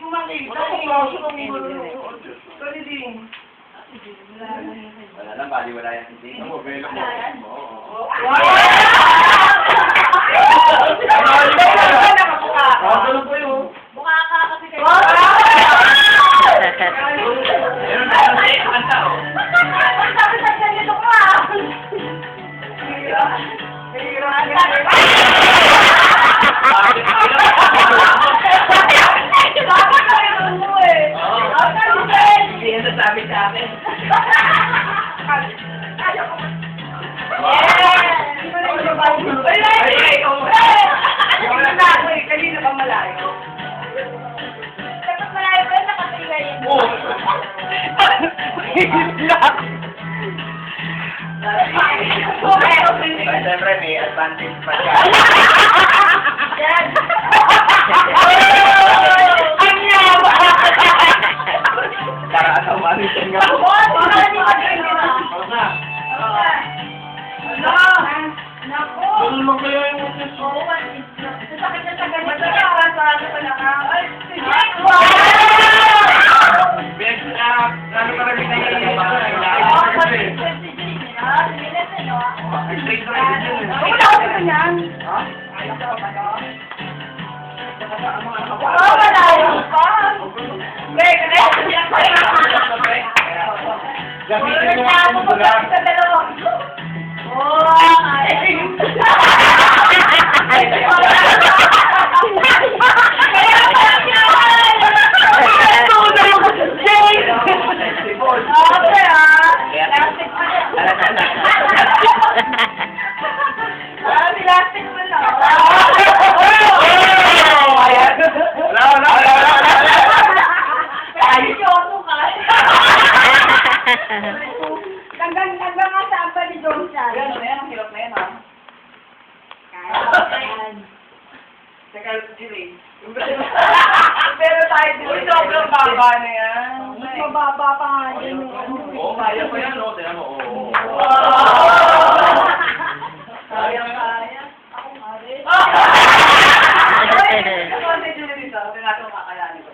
ko makita. Sorry din. Wala lang, bali wala yan si Ding. Oo, velo mo. Oo. Ano po yun? Mukha ka kasi kayo. Meron na kasi, kanta o. Sabi sa ganito ka. Hindi yan nasabi sa akin. Kanina pa malayo. Dapat malayo ba yun? Nakatingay yun. Siyempre, may advantage pa siya. Yan. Para asawari siya nga. Nako. Ganun lang kaya yung utis mo. Sasakit na sa ganito. Ano ka rin na gamitin mo ang bulan. Hanggang nga saan pa ni Johnson? Ang hirap na yan, ha? Kaya. Teka, Jilly. Pero tayo dito, sobrang baba na yan. Mas mababa pa nga din yung ano. Oo, kaya ko yan, no? Tignan mo, oo. Kaya. Ako nga rin. Ako si Jilly dito. Tinatong kakayanin ko.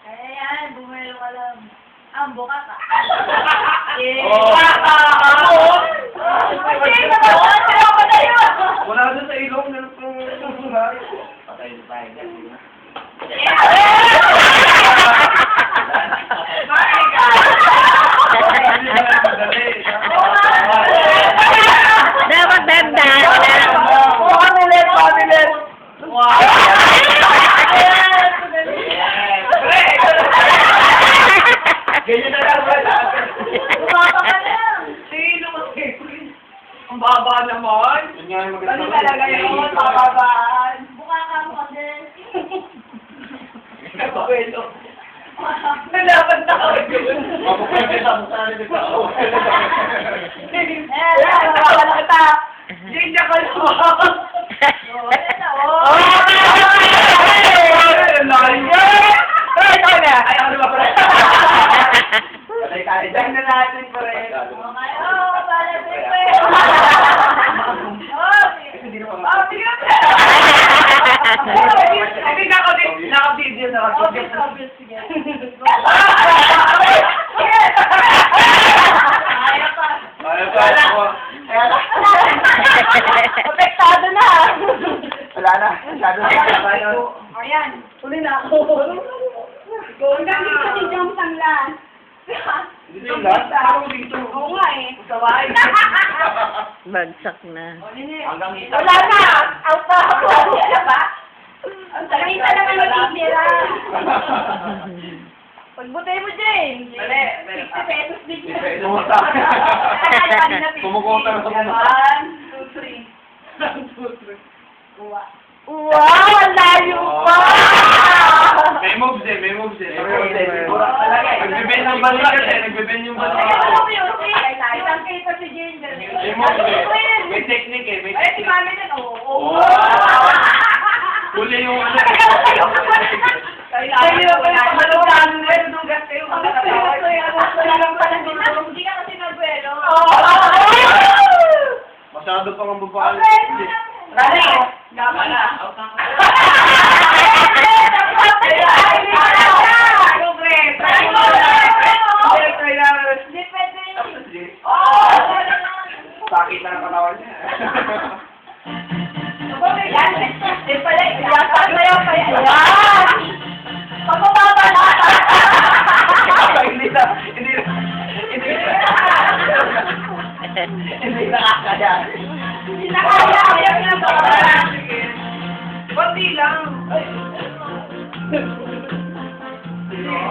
Kaya yan, bumelo ka lang. Buka ka. Wala doon sa ilong, meron pong susulat. Patay na tayo dyan, di ba? Dapat benda. Pamilit! Wow! Ganyan na lang ba natin? Bumaba ka lang. Sino kasi? Ang baba naman. Yun nga yung maganda. Ano talaga yun? Bababaan. Buka ka mo kasi. Kapawelo. Nalaban tao yun. Mapapagkita mo sa akin ito. Nakakala kita. Diyan ka lang. Ayan na, Ay, ikaw na. Ay, ako naman pala. Patay tayo Diyan dyan. na natin pa rin. Okay, bala siyempre. Sige na. I think naka-video na ako. Obvious, sige. Ayaw pa, ako. Apektado na. Wala na. Masyado na. Ayan. Uli na ako. Hanggang dito si Johnson lang. Dito yung lahat. Ako dito. Oo nga eh. Saway. Bagsak na. Hanggang dito. Wala na. Out na ako. Wala ba? Ang talita naman yung titira. Pagbutay mo, James. Dali. 60 pesos din yun. Pumuta. Pumukota na sa pumuta. 1, 2, 3. Wow, ang layo pa! May moves eh, may moves eh. Burak talaga eh. Nagbibend yung balik kasi, nagbibend yung balik. Ano ko yun? Isang kita si Ginger. May moves eh. May technique eh, may Ay, si technique. Mami din, oo. Huli yung ano. Kailangan ko na. Malugano na yun. Dugas kayo. Wala lang pala din. Hindi ka kasi nagwelo. Masyado pang ang babae. Dali. Gama na. Ay,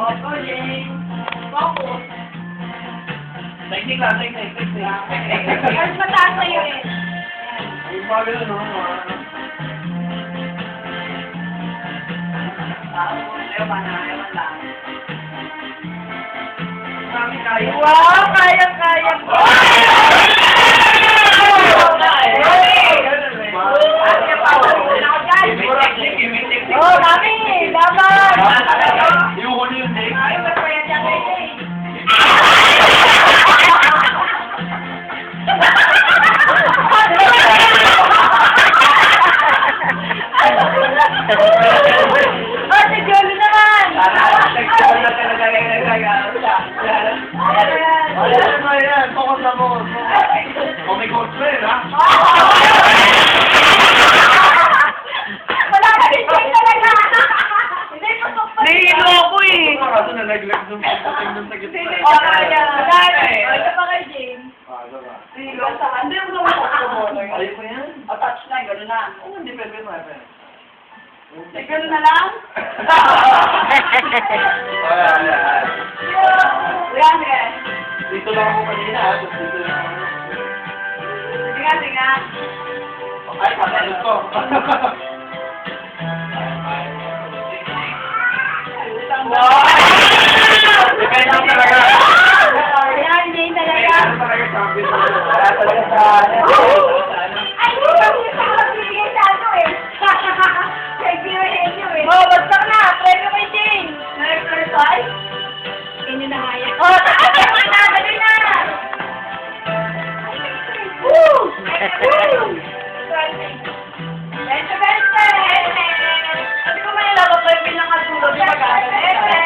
Opo, Jane. Focus. Technique lang, technique. Mas mataas sa'yo eh. Ay, bagay na, no? Ewan lang. Mami, kaya. Wow, kaya-kaya ko. Oh, mami, laban! Yung huli yung neck. Ay, mas kaya siya kay Jane. Oh, si Jolo naman! Nagsabi na talaga yung nagkagano siya. Ayan mo yan, focus na focus. Oh, may coach pa yun, ha? Wala ka rin Jane talaga! Hindi, pasok pa rin. Nahihilo ako eh. Kaso nalaglag dun sa gitna. Oh, kaya. Oh, ito pa kay Jane. Ah, diba? Nahihilo ako. Hindi mo naman ako. Ayun ko yan. Attach na, gano'n na. Oo, hindi pwede mo. Eh, gano'n na lang? Wala. Yan, sige. Dito lang ako kanina, ha? Tapos dito lang ako. Sige nga. Ay, katalog ko. Wow! Depende talaga. Ayan, Jane talaga. Ano talaga champion ko? Wala talaga sa... Ay, hindi sa magbibigay sa ano eh. Thank you eh. Oh, bagsak na! Premyo kay Jane. Na-exercise? Inyo na nga yan. Oh, dali na, dali na. Woo! Woo! Bente, bente. Hindi ko may nalabot ko yung pinakasulog yung pag-aaral.